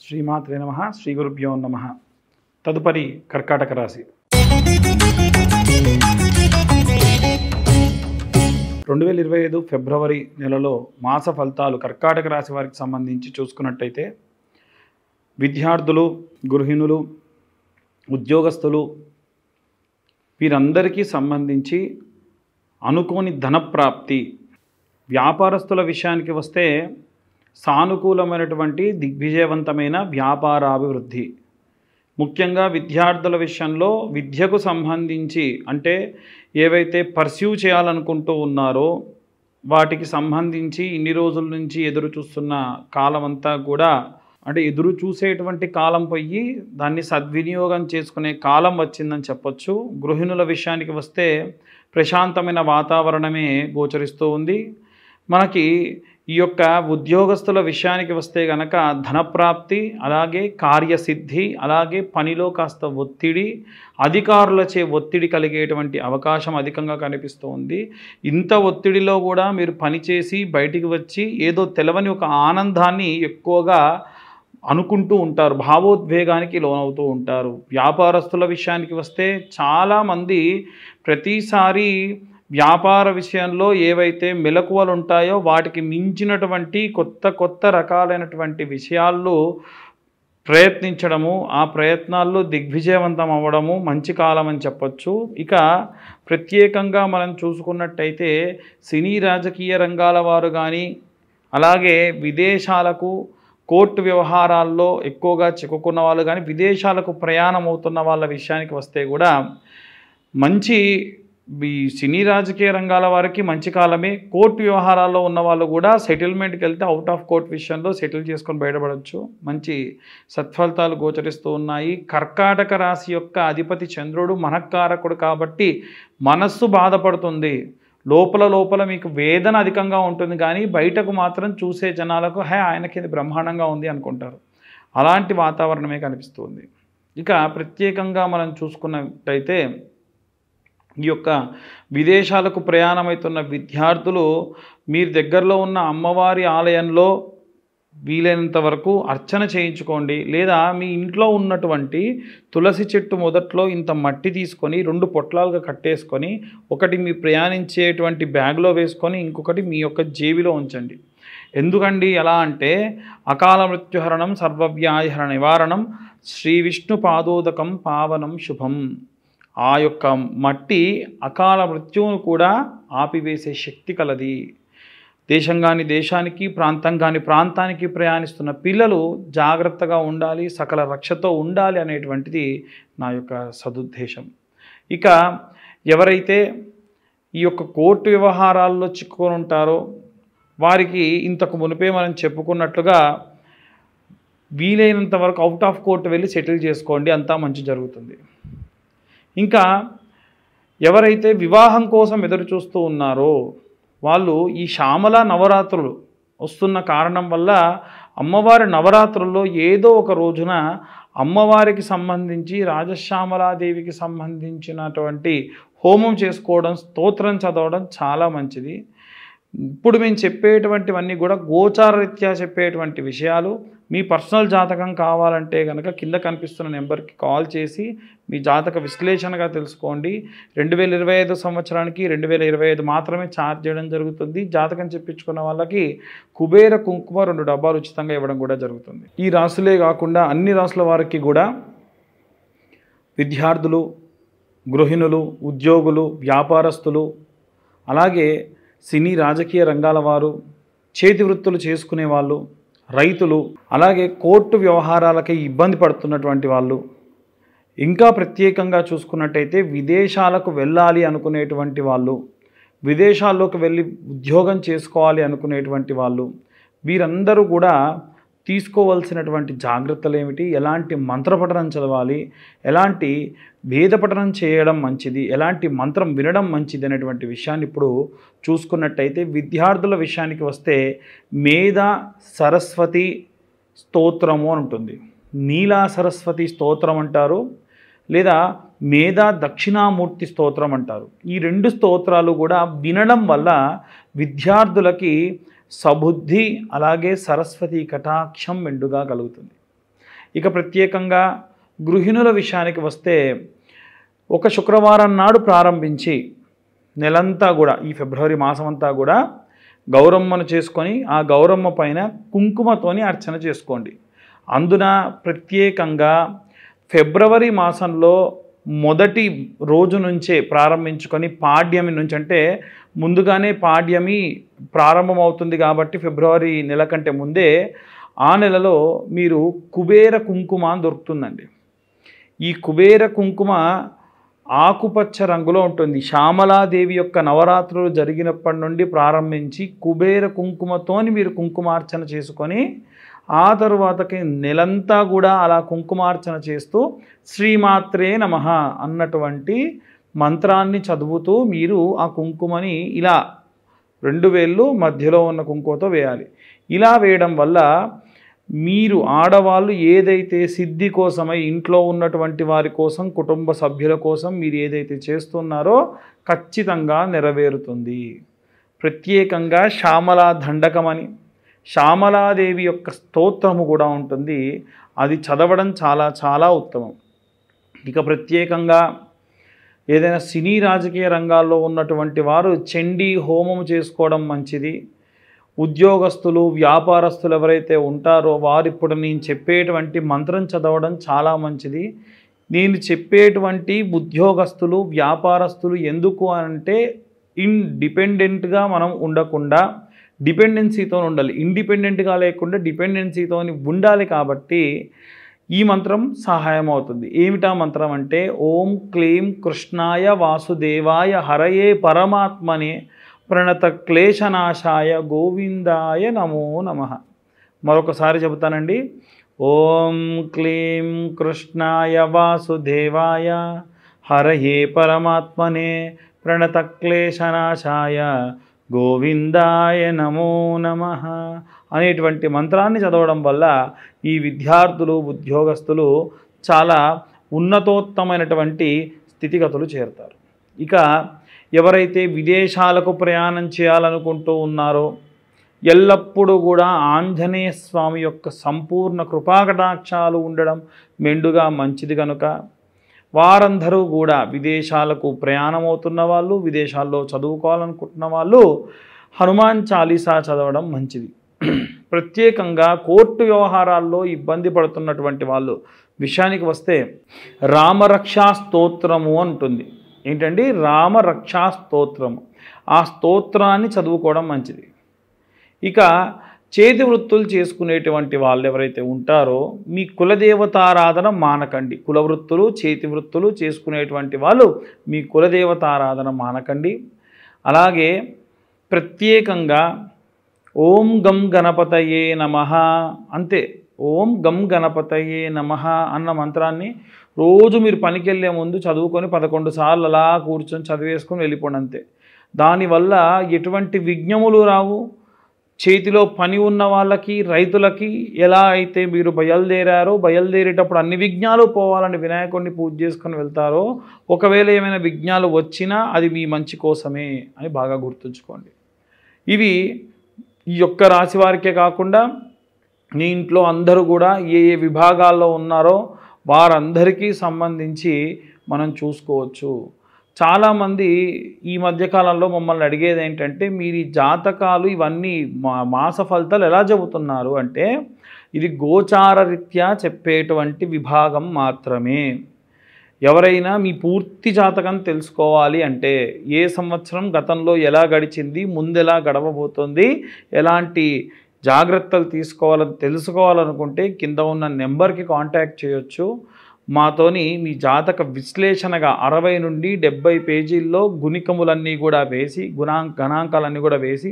శ్రీమాత్రే నమః శ్రీ గురుభ్యో నమః. తదుపరి కర్కాటక రాశి. 2025 ఫిబ్రవరి నెలలో మాస ఫలితాలు కర్కాటక రాశి వారికి సంబంధించి చూసుకున్నట్టయితే విద్యార్థులు, గృహిణులు, ఉద్యోగస్తులు వీరందరికీ సంబంధించి అనుకోని ధనప్రాప్తి. వ్యాపారస్తుల విషయానికి వస్తే సానుకూలమైనటువంటి దిగ్విజయవంతమైన వ్యాపారాభివృద్ధి. ముఖ్యంగా విద్యార్థుల విషయంలో విద్యకు సంబంధించి అంటే ఏవైతే పర్స్యూ చేయాలనుకుంటూ ఉన్నారో వాటికి సంబంధించి ఇన్ని రోజుల నుంచి ఎదురు చూస్తున్న కాలం అంతా కూడా అంటే ఎదురు చూసేటువంటి కాలం పోయి దాన్ని సద్వినియోగం చేసుకునే కాలం వచ్చిందని చెప్పొచ్చు. గృహిణుల విషయానికి వస్తే ప్రశాంతమైన వాతావరణమే గోచరిస్తూ ఉంది. మనకి ఈ యొక్క ఉద్యోగస్తుల విషయానికి వస్తే గనక ధనప్రాప్తి, అలాగే కార్యసిద్ధి, అలాగే పనిలో కాస్త ఒత్తిడి, అధికారులచే ఒత్తిడి కలిగేటువంటి అవకాశం అధికంగా కనిపిస్తూ ఉంది. ఇంత ఒత్తిడిలో కూడా మీరు పనిచేసి బయటికి వచ్చి ఏదో తెలవని ఒక ఆనందాన్ని ఎక్కువగా అనుకుంటూ ఉంటారు, భావోద్వేగానికి లోనవుతూ ఉంటారు. వ్యాపారస్తుల విషయానికి వస్తే చాలామంది ప్రతిసారి వ్యాపార విషయంలో ఏవైతే మెలకువలు ఉంటాయో వాటికి మించినటువంటి కొత్త రకాలైనటువంటి విషయాల్లో ప్రయత్నించడము, ఆ ప్రయత్నాల్లో దిగ్విజయవంతం అవ్వడము మంచి కాలం అని చెప్పొచ్చు. ఇక ప్రత్యేకంగా మనం చూసుకున్నట్టయితే సినీ రాజకీయ రంగాల వారు కానీ, అలాగే విదేశాలకు కోర్టు వ్యవహారాల్లో ఎక్కువగా చిక్కుకున్న వాళ్ళు కానీ, విదేశాలకు ప్రయాణం అవుతున్న వాళ్ళ విషయానికి వస్తే కూడా మంచి ఈ సినీ రాజకీయ రంగాల వారికి మంచి కాలమే. కోర్టు వ్యవహారాల్లో ఉన్న వాళ్ళు కూడా సెటిల్మెంట్కి వెళ్తే అవుట్ ఆఫ్ కోర్ట్ విషయంలో సెటిల్ చేసుకొని బయటపడవచ్చు. మంచి సత్ఫలితాలు గోచరిస్తూ ఉన్నాయి. కర్కాటక రాశి యొక్క అధిపతి చంద్రుడు మనఃకారకుడు కాబట్టి మనస్సు బాధపడుతుంది. లోపల మీకు వేదన అధికంగా ఉంటుంది, కానీ బయటకు మాత్రం చూసే జనాలకు ఆయనకి ఇది బ్రహ్మాండంగా ఉంది అనుకుంటారు. అలాంటి వాతావరణమే కనిపిస్తుంది. ఇక ప్రత్యేకంగా మనం చూసుకున్నట్టయితే ఈ యొక్క విదేశాలకు ప్రయాణమవుతున్న విద్యార్థులు మీరు దగ్గరలో ఉన్న అమ్మవారి ఆలయంలో వీలైనంత వరకు అర్చన చేయించుకోండి. లేదా మీ ఇంట్లో ఉన్నటువంటి తులసి చెట్టు మొదట్లో ఇంత మట్టి తీసుకొని 2 పొట్లాలుగా కట్టేసుకొని ఒకటి మీ ప్రయాణించేటువంటి బ్యాగ్లో వేసుకొని ఇంకొకటి మీ యొక్క జేబులో ఉంచండి. ఎందుకండి ఎలా అంటే అకాల మృత్యుహరణం సర్వవ్యాధిహర నివారణం శ్రీ విష్ణు పాదోదకం పావనం శుభం. ఆ యొక్క మట్టి అకాల మృత్యువును కూడా ఆపివేసే శక్తి కలది. దేశం కాని దేశానికి, ప్రాంతం కాని ప్రాంతానికి ప్రయాణిస్తున్న పిల్లలు జాగ్రత్తగా ఉండాలి, సకల రక్షతో ఉండాలి అనేటువంటిది నా యొక్క సదుద్దేశం. ఇక ఎవరైతే ఈ యొక్క కోర్టు వ్యవహారాల్లో చిక్కుకొని ఉంటారో వారికి ఇంతకు మునిపే మనం చెప్పుకున్నట్లుగా వీలైనంత వరకు అవుట్ ఆఫ్ కోర్టు వెళ్ళి సెటిల్ చేసుకోండి, అంతా మంచి జరుగుతుంది. ఇంకా ఎవరైతే వివాహం కోసం ఎదురు చూస్తూ ఉన్నారో వాళ్ళు ఈ శ్యామల నవరాత్రులు వస్తున్న కారణం వల్ల అమ్మవారి నవరాత్రుల్లో ఏదో ఒక రోజున అమ్మవారికి సంబంధించి రాజశ్యామలాదేవికి సంబంధించినటువంటి హోమం చేసుకోవడం, స్తోత్రం చదవడం చాలా మంచిది. ఇప్పుడు మేము చెప్పేటువంటివన్నీ కూడా గోచారరీత్యా చెప్పేటువంటి విషయాలు. మీ పర్సనల్ జాతకం కావాలంటే కనుక కింద కనిపిస్తున్న నెంబర్కి కాల్ చేసి మీ జాతక విశ్లేషణగా తెలుసుకోండి. 2025 సంవత్సరానికి 2025 మాత్రమే ఛార్జ్ చేయడం జరుగుతుంది. జాతకం చెప్పించుకున్న వాళ్ళకి కుబేర కుంకుమ 2 డబ్బాలు ఉచితంగా ఇవ్వడం కూడా జరుగుతుంది. ఈ రాశులే కాకుండా అన్ని రాశుల వారికి కూడా విద్యార్థులు, గృహిణులు, ఉద్యోగులు, వ్యాపారస్తులు, అలాగే సినీ రాజకీయ రంగాల వారు, చేతి వృత్తులు చేసుకునే వాళ్ళు, రైతులు, అలాగే కోర్టు వ్యవహారాలకి ఇబ్బంది పడుతున్నటువంటి వాళ్ళు, ఇంకా ప్రత్యేకంగా చూసుకున్నట్టయితే విదేశాలకు వెళ్ళాలి అనుకునేటువంటి వాళ్ళు, విదేశాల్లోకి వెళ్ళి ఉద్యోగం చేసుకోవాలి అనుకునేటువంటి వాళ్ళు, వీరందరూ కూడా తీసుకోవాల్సినటువంటి జాగ్రత్తలు ఏమిటి, ఎలాంటి మంత్రపఠనం చదవాలి, ఎలాంటి వేదపఠనం చేయడం మంచిది, ఎలాంటి మంత్రం వినడం మంచిది అనేటువంటి విషయాన్ని ఇప్పుడు చూసుకున్నట్టయితే విద్యార్థుల విషయానికి వస్తే మేధా సరస్వతి స్తోత్రము అని ఉంటుంది. నీలా సరస్వతి స్తోత్రం అంటారు, లేదా మేధా దక్షిణామూర్తి స్తోత్రం అంటారు. ఈ 2 స్తోత్రాలు కూడా వినడం వల్ల విద్యార్థులకి సబుద్ధి అలాగే సరస్వతి కటాక్షం మెండుగా కలుగుతుంది. ఇక ప్రత్యేకంగా గృహిణుల విషయానికి వస్తే ఒక శుక్రవారం నాడు ప్రారంభించి నెలంతా కూడా ఈ ఫిబ్రవరి మాసం అంతా కూడా గౌరమ్మను చేసుకొని ఆ గౌరమ్మ పైన కుంకుమతోని అర్చన చేసుకోండి. అందున ప్రత్యేకంగా ఫిబ్రవరి మాసంలో మొదటి రోజు నుంచే ప్రారంభించుకొని పాడ్యమి నుంచి, అంటే ముందుగానే పాడ్యమి ప్రారంభమవుతుంది కాబట్టి ఫిబ్రవరి నెల కంటే ముందే ఆ నెలలో మీరు కుబేర కుంకుమ దొరుకుతుందండి. ఈ కుబేర కుంకుమ ఆకుపచ్చ రంగులో ఉంటుంది. శ్యామలాదేవి యొక్క నవరాత్రులు జరిగినప్పటి నుండి ప్రారంభించి కుబేర కుంకుమతోని మీరు కుంకుమార్చన చేసుకొని ఆ తరువాతకి నెలంతా కూడా అలా కుంకుమార్చన చేస్తూ శ్రీమాత్రే నమః అన్నటువంటి మంత్రాన్ని చదువుతూ మీరు ఆ కుంకుమని ఇలా 2 వేళ్ళు మధ్యలో ఉన్న కుంకుమతో వేయాలి. ఇలా వేయడం వల్ల మీరు ఆడవాళ్ళు ఏదైతే సిద్ధి కోసమై ఇంట్లో ఉన్నటువంటి వారి కోసం, కుటుంబ సభ్యుల కోసం మీరు ఏదైతే చేస్తున్నారో ఖచ్చితంగా నెరవేరుతుంది. ప్రత్యేకంగా శ్యామలా దండకమని శ్యామలాదేవి యొక్క స్తోత్రము కూడా ఉంటుంది. అది చదవడం చాలా చాలా ఉత్తమం. ఇక ప్రత్యేకంగా ఏదైనా సినీ రాజకీయ రంగాల్లో ఉన్నటువంటి వారు చండీ హోమం చేసుకోవడం మంచిది. ఉద్యోగస్తులు, వ్యాపారస్తులు ఎవరైతే ఉంటారో వారు ఇప్పుడు నేను చెప్పేటువంటి మంత్రం చదవడం చాలా మంచిది. నేను చెప్పేటువంటి ఉద్యోగస్తులు, వ్యాపారస్తులు ఎందుకు అంటే ఇండిపెండెంట్గా మనం ఉండకుండా డిపెండెన్సీతో ఉండాలి. ఇండిపెండెంట్గా లేకుండా డిపెండెన్సీతో ఉండాలి కాబట్టి ఈ మంత్రం సహాయం అవుతుంది. ఏమిటా మంత్రం అంటే ఓం క్లీం కృష్ణాయ వాసుదేవాయ హరయే పరమాత్మనే ప్రణత క్లేశనాశాయ గోవిందాయ నమో నమః. మరొకసారి చెబుతానండి. ఓం క్లీం కృష్ణాయ వాసుదేవాయ హరయే పరమాత్మనే ప్రణత క్లేశనాశాయ గోవిందాయ నమో నమః అనేటువంటి మంత్రాన్ని చదవడం వల్ల ఈ విద్యార్థులు, ఉద్యోగస్తులు చాలా ఉన్నతోత్తమైనటువంటి స్థితిగతులు చేరుతారు. ఇక ఎవరైతే విదేశాలకు ప్రయాణం చేయాలనుకుంటూ ఉన్నారో ఎల్లప్పుడూ కూడా ఆంజనేయ స్వామి యొక్క సంపూర్ణ కృపాకటాక్షాలు ఉండడం మెండుగా మంచిది కనుక వారందరూ కూడా విదేశాలకు ప్రయాణం అవుతున్న వాళ్ళు, విదేశాల్లో చదువుకోవాలనుకుంటున్న వాళ్ళు హనుమాన్ చాలీసా చదవడం మంచిది. ప్రత్యేకంగా కోర్టు వ్యవహారాల్లో ఇబ్బంది పడుతున్నటువంటి వాళ్ళు విషయానికి వస్తే రామరక్షా స్తోత్రము అంటుంది. ఏంటండి? రామరక్షా స్తోత్రము. ఆ స్తోత్రాన్ని చదువుకోవడం మంచిది. ఇక చేతి వృత్తులు చేసుకునేటువంటి వాళ్ళు ఎవరైతే ఉంటారో మీ కులదేవతారాధన మానకండి. కుల వృత్తులు, చేతి వృత్తులు చేసుకునేటువంటి వాళ్ళు మీ కులదేవతారాధన మానకండి. అలాగే ప్రత్యేకంగా ఓం గం గణపతయే నమః అంతే. ఓం గం గణపతయే నమః అన్న మంత్రాన్ని రోజు మీరు పనికి వెళ్ళే ముందు చదువుకొని 11 సార్లు అలా కూర్చొని చదివేసుకొని వెళ్ళిపోండి అంతే. దానివల్ల ఎటువంటి విఘ్నములు రావు. చేతిలో పని ఉన్న వాళ్ళకి, రైతులకి ఎలా అయితే మీరు బయలుదేరేటప్పుడు అన్ని విఘ్నాలు పోవాలని వినాయకుడిని పూజ చేసుకొని వెళ్తారో, ఒకవేళ ఏమైనా విఘ్నాలు వచ్చినా అది మీ మంచి కోసమే అని బాగా గుర్తుంచుకోండి. ఇవి ఈ యొక్క రాశి వారికే కాకుండా మీ ఇంట్లో అందరూ కూడా ఏ ఏ విభాగాల్లో ఉన్నారో వారందరికీ సంబంధించి మనం చూసుకోవచ్చు. చాలామంది ఈ మధ్యకాలంలో మమ్మల్ని అడిగేది ఏంటంటే మీరు ఈ జాతకాలు ఇవన్నీ మాస ఫలితాలు ఎలా చెబుతున్నారు అంటే ఇది గోచార రీత్యా చెప్పేటువంటి విభాగం మాత్రమే. ఎవరైనా మీ పూర్తి జాతకం తెలుసుకోవాలి అంటే ఏ సంవత్సరం గతంలో ఎలా గడిచింది, ముందెలా గడవబోతుంది, ఎలాంటి జాగ్రత్తలు తీసుకోవాలని తెలుసుకోవాలనుకుంటే కింద ఉన్న నెంబర్కి కాంటాక్ట్ చేయొచ్చు. మాతోని మీ జాతక విశ్లేషణగా 60 నుండి 70 పేజీల్లో గుణికములన్నీ కూడా వేసి గణాంకాలన్నీ కూడా వేసి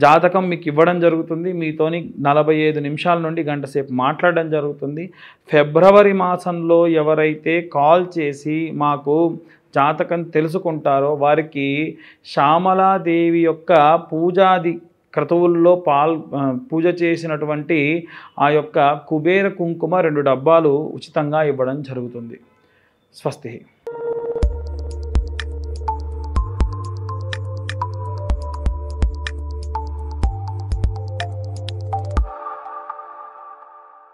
జాతకం మీకు ఇవ్వడం జరుగుతుంది. మీతోని 45 నిమిషాల నుండి గంట సేపు మాట్లాడడం జరుగుతుంది. ఫిబ్రవరి మాసంలో ఎవరైతే కాల్ చేసి మాకు జాతకం తెలుసుకుంటారో వారికి శ్యామలాదేవి యొక్క పూజాది క్రతువుల్లో పూజ చేసినటువంటి ఆ యొక్క కుబేర కుంకుమ 2 డబ్బాలు ఉచితంగా ఇవ్వడం జరుగుతుంది. స్వస్తి.